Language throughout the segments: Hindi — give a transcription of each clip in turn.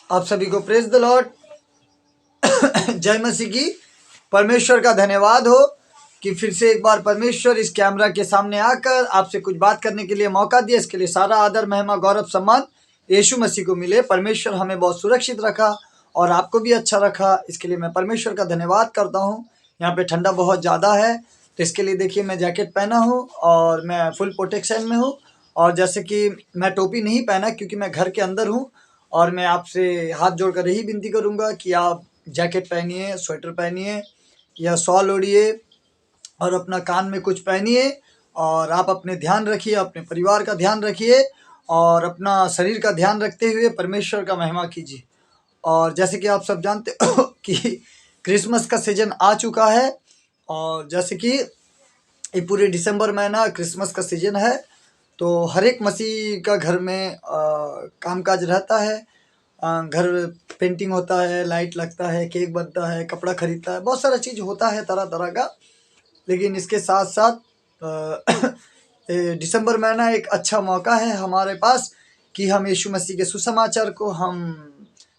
आप सभी को प्रेज द लॉर्ड। जय मसीह की। परमेश्वर का धन्यवाद हो कि फिर से एक बार परमेश्वर इस कैमरा के सामने आकर आपसे कुछ बात करने के लिए मौका दिया। इसके लिए सारा आदर महिमा गौरव सम्मान यीशु मसीह को मिले। परमेश्वर हमें बहुत सुरक्षित रखा और आपको भी अच्छा रखा, इसके लिए मैं परमेश्वर का धन्यवाद करता हूँ। यहाँ पे ठंडा बहुत ज़्यादा है, तो इसके लिए देखिए मैं जैकेट पहना हूँ और मैं फुल प्रोटेक्शन में हूँ। और जैसे कि मैं टोपी नहीं पहना क्योंकि मैं घर के अंदर हूँ, और मैं आपसे हाथ जोड़कर यही विनती करूंगा कि आप जैकेट पहनिए, स्वेटर पहनिए या शॉल ओढ़िए और अपना कान में कुछ पहनिए, और आप अपने ध्यान रखिए, अपने परिवार का ध्यान रखिए और अपना शरीर का ध्यान रखते हुए परमेश्वर का महिमा कीजिए। और जैसे कि आप सब जानते हो कि क्रिसमस का सीजन आ चुका है, और जैसे कि ये पूरे दिसंबर महीना क्रिसमस का सीजन है, तो हर एक मसीह का घर में कामकाज रहता है। घर पेंटिंग होता है, लाइट लगता है, केक बनता है, कपड़ा खरीदता है, बहुत सारा चीज़ होता है तरह तरह का। लेकिन इसके साथ साथ दिसंबर महीना एक अच्छा मौका है हमारे पास कि हम यीशु मसीह के सुसमाचार को हम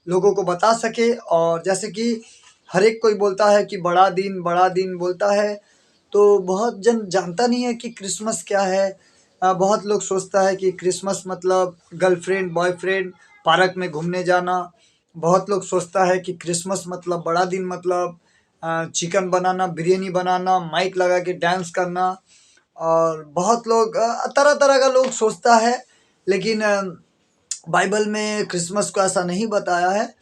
लोगों को बता सके। और जैसे कि हर एक कोई बोलता है कि बड़ा दिन बोलता है, तो बहुत जन जानता नहीं है कि क्रिसमस क्या है। बहुत लोग सोचता है कि क्रिसमस मतलब गर्लफ्रेंड बॉयफ्रेंड पार्क में घूमने जाना। बहुत लोग सोचता है कि क्रिसमस मतलब बड़ा दिन मतलब चिकन बनाना, बिरयानी बनाना, माइक लगा के डांस करना। और बहुत लोग तरह तरह का लोग सोचता है। लेकिन बाइबल में क्रिसमस को ऐसा नहीं बताया है।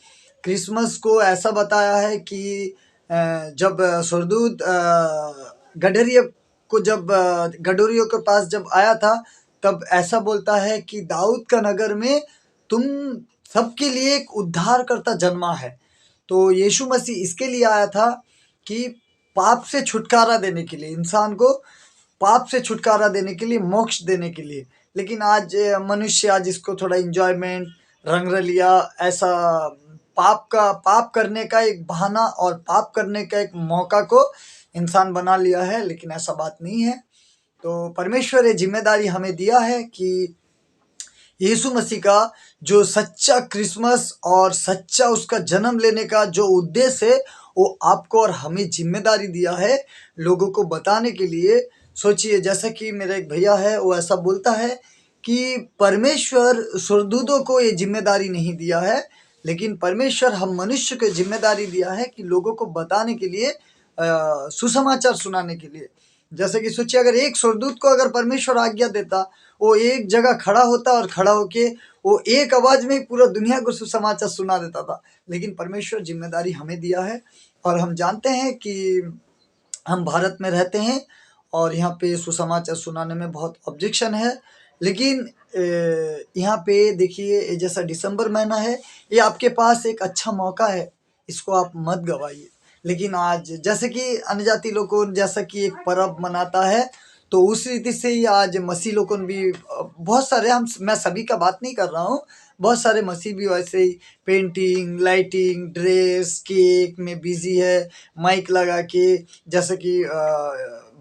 क्रिसमस को ऐसा बताया है कि जब स्वर्गदूत गडरिया को जब गडोरियों के पास जब आया था, तब ऐसा बोलता है कि दाऊद का नगर में तुम सबके लिए एक उद्धारकर्ता जन्मा है। तो यीशु मसीह इसके लिए आया था कि पाप से छुटकारा देने के लिए, इंसान को पाप से छुटकारा देने के लिए, मोक्ष देने के लिए। लेकिन आज मनुष्य आज इसको थोड़ा इंजॉयमेंट, रंगरलिया, ऐसा पाप करने का एक बहाना और पाप करने का एक मौका को इंसान बना लिया है। लेकिन ऐसा बात नहीं है। तो परमेश्वर ये जिम्मेदारी हमें दिया है कि यीशु मसीह का जो सच्चा क्रिसमस और सच्चा उसका जन्म लेने का जो उद्देश्य है, वो आपको और हमें जिम्मेदारी दिया है लोगों को बताने के लिए। सोचिए, जैसा कि मेरा एक भैया है, वो ऐसा बोलता है कि परमेश्वर स्वर्गदूतों को ये जिम्मेदारी नहीं दिया है, लेकिन परमेश्वर हम मनुष्य को जिम्मेदारी दिया है कि लोगों को बताने के लिए, सुसमाचार सुनाने के लिए। जैसे कि सोचिए, अगर एक स्वर्गदूत को अगर परमेश्वर आज्ञा देता, वो एक जगह खड़ा होता और खड़ा होके वो एक आवाज में पूरा दुनिया को सुसमाचार सुना देता था। लेकिन परमेश्वर जिम्मेदारी हमें दिया है, और हम जानते हैं कि हम भारत में रहते हैं और यहाँ पे सुसमाचार सुनाने में बहुत ऑब्जेक्शन है। लेकिन यहाँ पे देखिए, जैसा दिसंबर महीना है, ये आपके पास एक अच्छा मौका है, इसको आप मत गवाइए। लेकिन आज जैसे कि अन्य जाति लोगों जैसा कि एक पर्व मनाता है, तो उस रीति से ही आज मसीह लोगों भी बहुत सारे, मैं सभी का बात नहीं कर रहा हूँ, बहुत सारे मसीह भी वैसे ही पेंटिंग, लाइटिंग, ड्रेस, केक में बिजी है, माइक लगा के, जैसे कि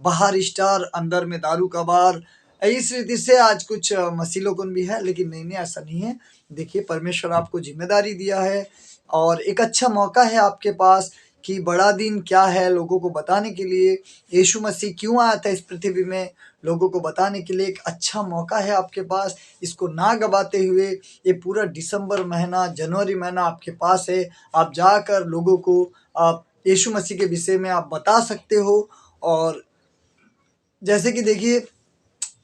बाहर स्टार अंदर में दारू का बार। इस रीति से आज कुछ मसीह लोगों भी है। लेकिन नहीं, ऐसा नहीं है। देखिए, परमेश्वर आपको जिम्मेदारी दिया है और एक अच्छा मौका है आपके पास कि बड़ा दिन क्या है लोगों को बताने के लिए, यीशु मसीह क्यों आया था इस पृथ्वी में, लोगों को बताने के लिए एक अच्छा मौका है आपके पास। इसको ना गवाते हुए ये पूरा दिसंबर महीना, जनवरी महीना आपके पास है। आप जाकर लोगों को आप यीशु मसीह के विषय में आप बता सकते हो। और जैसे कि देखिए,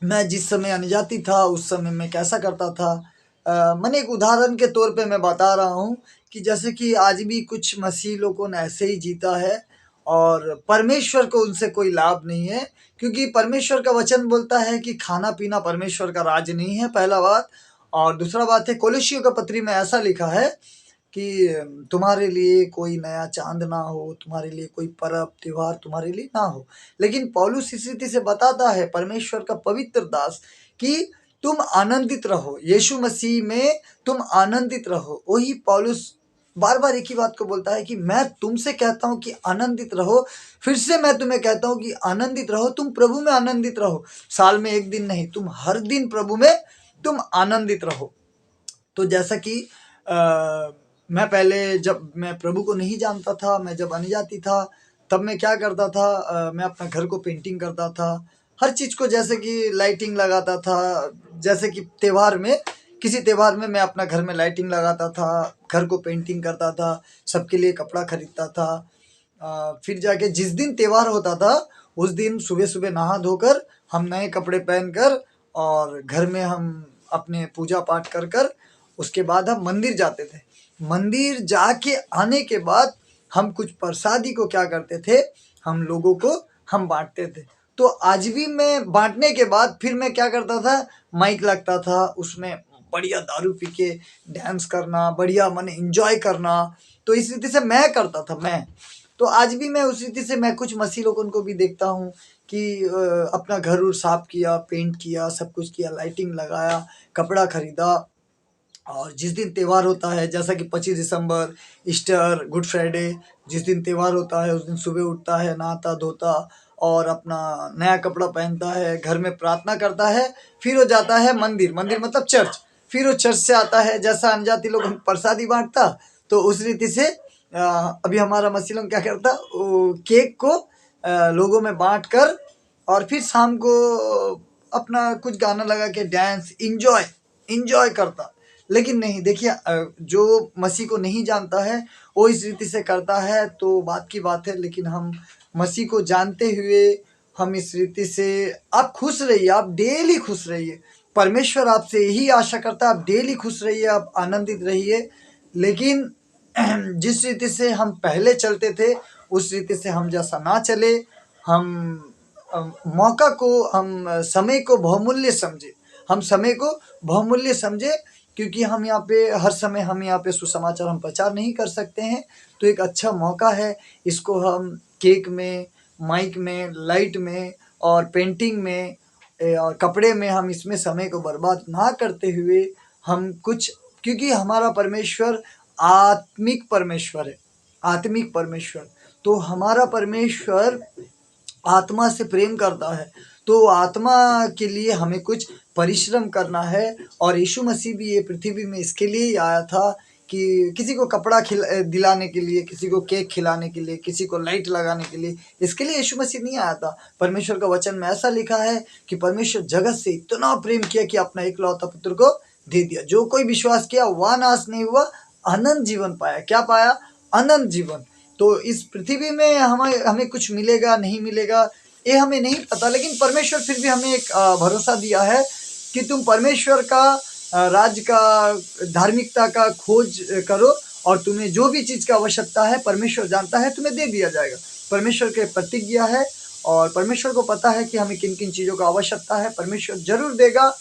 मैं जिस समय अनजाति था उस समय मैं कैसा करता था। मैंने एक उदाहरण के तौर पे मैं बता रहा हूँ कि जैसे कि आज भी कुछ मसीह लोगों ने ऐसे ही जीता है और परमेश्वर को उनसे कोई लाभ नहीं है, क्योंकि परमेश्वर का वचन बोलता है कि खाना पीना परमेश्वर का राज नहीं है, पहला बात। और दूसरा बात है, कोलोसियों का पत्री में ऐसा लिखा है कि तुम्हारे लिए कोई नया चांद ना हो, तुम्हारे लिए कोई पर्व त्योहार तुम्हारे लिए ना हो। लेकिन पौलुस इस रीति से बताता है, परमेश्वर का पवित्र दास, कि तुम आनंदित रहो, यीशु मसीह में तुम आनंदित रहो। वही पौलुस बार बार एक ही बात को बोलता है कि मैं तुमसे कहता हूँ कि आनंदित रहो। फिर से मैं तुम्हें कहता हूँ कि आनंदित रहो, तुम प्रभु में आनंदित रहो। साल में एक दिन नहीं, तुम हर दिन प्रभु में तुम आनंदित रहो। तो जैसा कि मैं पहले जब मैं प्रभु को नहीं जानता था, मैं जब अन्यजाति था, तब मैं क्या करता था, मैं अपना घर को पेंटिंग करता था, हर चीज़ को जैसे कि लाइटिंग लगाता था, जैसे कि त्योहार में, किसी त्योहार में मैं अपना घर में लाइटिंग लगाता था, घर को पेंटिंग करता था, सबके लिए कपड़ा खरीदता था। फिर जाके जिस दिन त्योहार होता था उस दिन सुबह सुबह नहा धोकर हम नए कपड़े पहनकर और घर में हम अपने पूजा पाठ कर कर उसके बाद हम मंदिर जाते थे। मंदिर जाके आने के बाद हम कुछ प्रसादी को क्या करते थे, हम लोगों को हम बांटते थे। तो आज भी मैं बांटने के बाद फिर मैं क्या करता था, माइक लगता था, उसमें बढ़िया दारू पी के डांस करना, बढ़िया मन एंजॉय करना। तो इस रीति से मैं करता था मैं। तो आज भी मैं उस रीति से मैं कुछ मसीह लोगों को भी देखता हूँ कि अपना घर उर साफ किया, पेंट किया, सब कुछ किया, लाइटिंग लगाया, कपड़ा खरीदा। और जिस दिन त्यौहार होता है, जैसा कि 25 दिसंबर, ईस्टर, गुड फ्राइडे, जिस दिन त्यौहार होता है उस दिन सुबह उठता है, नहाता धोता और अपना नया कपड़ा पहनता है, घर में प्रार्थना करता है, फिर वो जाता है मंदिर, मंदिर मतलब चर्च। फिर वो चर्च से आता है, जैसा अनजाति लोग प्रसादी बांटता, तो उस रीति से अभी हमारा मसीह लोग क्या करता, वो केक को लोगों में बांट कर और फिर शाम को अपना कुछ गाना लगा के डांस इंजॉय इंजॉय करता। लेकिन नहीं, देखिए, जो मसीह को नहीं जानता है वो इस रीति से करता है तो बात की बात है। लेकिन हम मसीह को जानते हुए हम इस रीति से, आप खुश रहिए, आप डेली खुश रहिए। परमेश्वर आपसे यही आशा करता है, आप डेली खुश रहिए, आप आनंदित रहिए। लेकिन जिस रीति से हम पहले चलते थे उस रीति से हम जैसा ना चले, हम मौका को, हम समय को बहुमूल्य समझे, हम समय को बहुमूल्य समझे, क्योंकि हम यहाँ पे हर समय हम यहाँ पे सुसमाचार हम प्रचार नहीं कर सकते हैं। तो एक अच्छा मौका है, इसको हम केक में, माइक में, लाइट में और पेंटिंग में और कपड़े में हम इसमें समय को बर्बाद ना करते हुए हम कुछ, क्योंकि हमारा परमेश्वर आत्मिक परमेश्वर है, आत्मिक परमेश्वर। तो हमारा परमेश्वर आत्मा से प्रेम करता है, तो आत्मा के लिए हमें कुछ परिश्रम करना है। और यीशु मसीह भी ये पृथ्वी में इसके लिए ही आया था कि किसी को कपड़ा दिलाने के लिए, किसी को केक खिलाने के लिए, किसी को लाइट लगाने के लिए, इसके लिए यीशु मसीह नहीं आया था। परमेश्वर का वचन में ऐसा लिखा है कि परमेश्वर जगत से इतना प्रेम किया कि अपना एकलौता पुत्र को दे दिया, जो कोई विश्वास किया वह नाश नहीं हुआ, अनंत जीवन पाया। क्या पाया? अनंत जीवन। तो इस पृथ्वी में हमें हमें कुछ मिलेगा नहीं मिलेगा ये हमें नहीं पता, लेकिन परमेश्वर फिर भी हमें एक भरोसा दिया है कि तुम परमेश्वर का राज्य का, धार्मिकता का खोज करो और तुम्हें जो भी चीज़ का आवश्यकता है परमेश्वर जानता है, तुम्हें दे दिया जाएगा। परमेश्वर के प्रतिज्ञा है और परमेश्वर को पता है कि हमें किन किन चीज़ों का आवश्यकता है, परमेश्वर जरूर देगा।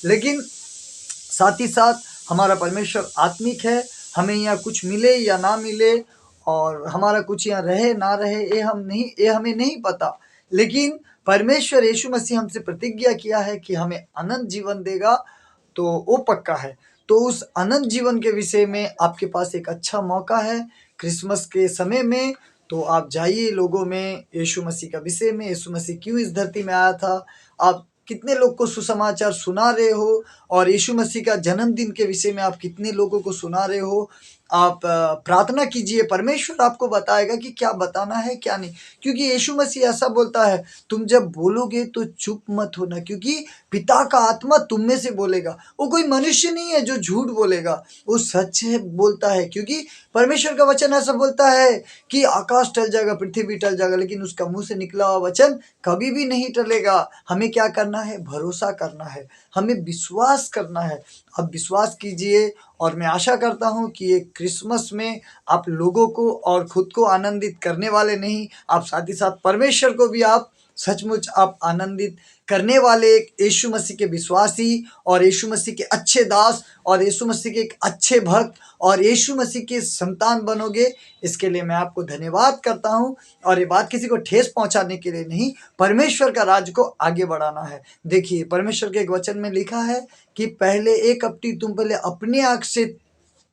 लेकिन साथ ही साथ हमारा परमेश्वर आत्मिक है, हमें यहाँ कुछ मिले या ना मिले और हमारा कुछ यहाँ रहे ना रहे ये हमें नहीं पता। लेकिन परमेश्वर यीशु मसीह हमसे प्रतिज्ञा किया है कि हमें अनंत जीवन देगा, तो वो पक्का है। तो उस अनंत जीवन के विषय में आपके पास एक अच्छा मौका है क्रिसमस के समय में। तो आप जाइए लोगों में यीशु मसीह का विषय में, यीशु मसीह क्यों इस धरती में आया था, आप कितने लोग को सुसमाचार सुना रहे हो, और यीशु मसीह का जन्मदिन के विषय में आप कितने लोगों को सुना रहे हो। आप प्रार्थना कीजिए, परमेश्वर आपको बताएगा कि क्या बताना है क्या नहीं। क्योंकि यीशु मसीह ऐसा बोलता है, तुम जब बोलोगे तो चुप मत होना, क्योंकि पिता का आत्मा तुम में से बोलेगा। वो कोई मनुष्य नहीं है जो झूठ बोलेगा, वो सच है बोलता है। क्योंकि परमेश्वर का वचन ऐसा बोलता है कि आकाश टल जाएगा, पृथ्वी टल जाएगा, लेकिन उसका मुंह से निकला हुआ वचन कभी भी नहीं टलेगा। हमें क्या करना है? भरोसा करना है, हमें विश्वास करना है। आप विश्वास कीजिए और मैं आशा करता हूँ कि ये क्रिसमस में आप लोगों को और खुद को आनंदित करने वाले नहीं, आप साथ ही साथ परमेश्वर को भी आप सचमुच आप आनंदित करने वाले एक यीशु मसीह के विश्वासी और यीशु मसीह के अच्छे दास और यीशु मसीह के एक अच्छे भक्त और यीशु मसीह के संतान बनोगे। इसके लिए मैं आपको धन्यवाद करता हूँ। और ये बात किसी को ठेस पहुंचाने के लिए नहीं, परमेश्वर का राज्य को आगे बढ़ाना है। देखिए, परमेश्वर के एक वचन में लिखा है कि पहले एक कपटी तुम पहले अपने आँख से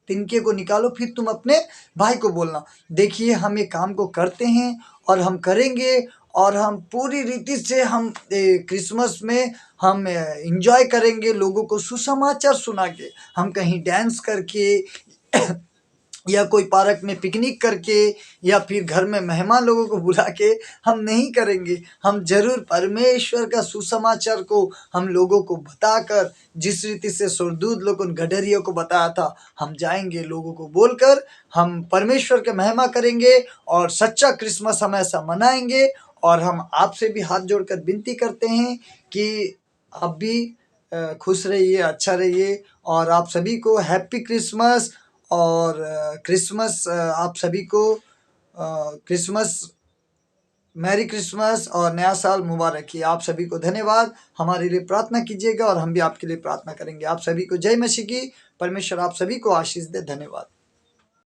तिनके को निकालो, फिर तुम अपने भाई को बोलना। देखिए, हम ये काम को करते हैं और हम करेंगे, और हम पूरी रीति से हम क्रिसमस में हम एंजॉय करेंगे, लोगों को सुसमाचार सुना के, हम कहीं डांस करके या कोई पार्क में पिकनिक करके या फिर घर में मेहमान लोगों को बुला के हम नहीं करेंगे। हम जरूर परमेश्वर का सुसमाचार को हम लोगों को बताकर, जिस रीति से स्वर्गदूत लोग उन गडरियों को बताया था, हम जाएंगे लोगों को बोलकर हम परमेश्वर के महिमा करेंगे और सच्चा क्रिसमस हम ऐसा मनाएंगे। और हम आपसे भी हाथ जोड़कर विनती करते हैं कि आप भी खुश रहिए, अच्छा रहिए। और आप सभी को हैप्पी क्रिसमस। और क्रिसमस आप सभी को क्रिसमस, मैरी क्रिसमस और नया साल मुबारक ही। आप सभी को धन्यवाद। हमारे लिए प्रार्थना कीजिएगा और हम भी आपके लिए प्रार्थना करेंगे। आप सभी को जय मसीह की। परमेश्वर आप सभी को आशीष दे। धन्यवाद।